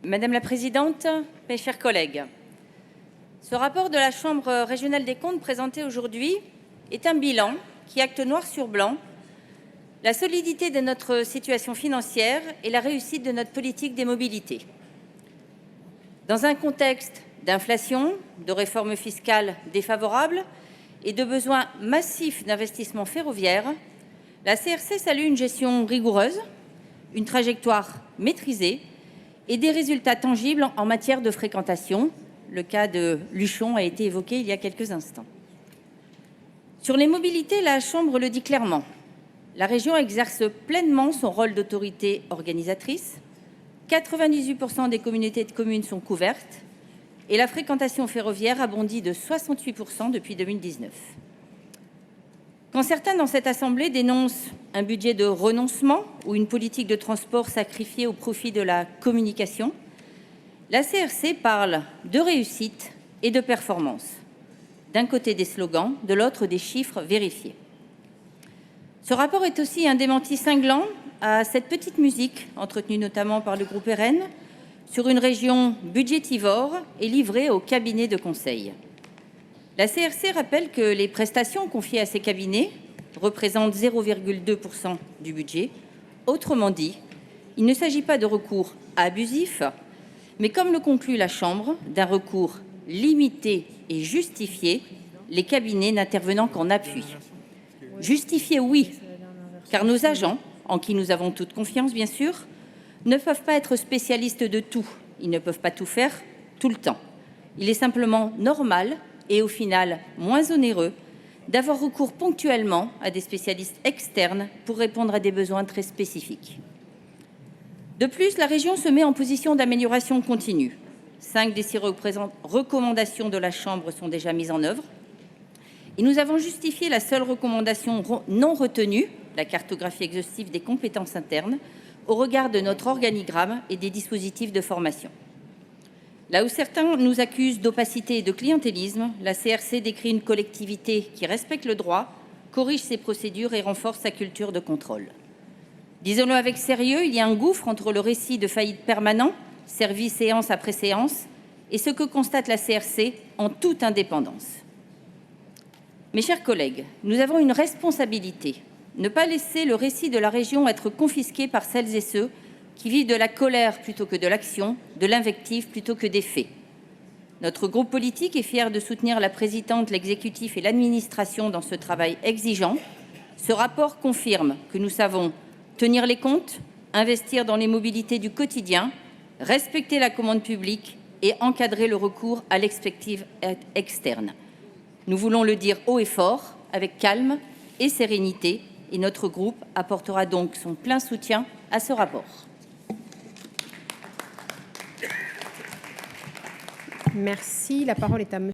Madame la Présidente, mes chers collègues, ce rapport de la Chambre régionale des comptes présenté aujourd'hui est un bilan qui acte noir sur blanc la solidité de notre situation financière et la réussite de notre politique des mobilités. Dans un contexte d'inflation, de réformes fiscales défavorables et de besoins massifs d'investissements ferroviaires, la CRC salue une gestion rigoureuse, une trajectoire maîtrisée et des résultats tangibles en matière de fréquentation. Le cas de Luchon a été évoqué il y a quelques instants. Sur les mobilités, la Chambre le dit clairement. La région exerce pleinement son rôle d'autorité organisatrice. 98% des communautés de communes sont couvertes et la fréquentation ferroviaire a bondi de 68% depuis 2019. Quand certains dans cette Assemblée dénoncent un budget de renoncement ou une politique de transport sacrifiée au profit de la communication, la CRC parle de réussite et de performance. D'un côté des slogans, de l'autre des chiffres vérifiés. Ce rapport est aussi un démenti cinglant à cette petite musique, entretenue notamment par le groupe RN, sur une région budgétivore et livrée aux cabinets de conseil. La CRC rappelle que les prestations confiées à ces cabinets représentent 0,2% du budget. Autrement dit, il ne s'agit pas de recours abusif, mais comme le conclut la Chambre, d'un recours limité et justifié, les cabinets n'intervenant qu'en appui. Justifié, oui, car nos agents, en qui nous avons toute confiance bien sûr, ne peuvent pas être spécialistes de tout. Ils ne peuvent pas tout faire tout le temps. Il est simplement normal et au final moins onéreux d'avoir recours ponctuellement à des spécialistes externes pour répondre à des besoins très spécifiques. De plus, la région se met en position d'amélioration continue. 5 des 6 recommandations de la Chambre sont déjà mises en œuvre. Et nous avons justifié la seule recommandation non retenue, la cartographie exhaustive des compétences internes, au regard de notre organigramme et des dispositifs de formation. Là où certains nous accusent d'opacité et de clientélisme, la CRC décrit une collectivité qui respecte le droit, corrige ses procédures et renforce sa culture de contrôle. Disons-le avec sérieux, il y a un gouffre entre le récit de faillite permanent, servi séance après séance, et ce que constate la CRC en toute indépendance. Mes chers collègues, nous avons une responsabilité, ne pas laisser le récit de la région être confisqué par celles et ceux qui vivent de la colère plutôt que de l'action, de l'invective plutôt que des faits. Notre groupe politique est fier de soutenir la présidente, l'exécutif et l'administration dans ce travail exigeant. Ce rapport confirme que nous savons tenir les comptes, investir dans les mobilités du quotidien, respecter la commande publique et encadrer le recours à l'expertise externe. Nous voulons le dire haut et fort, avec calme et sérénité, et notre groupe apportera donc son plein soutien à ce rapport. Merci. La parole est à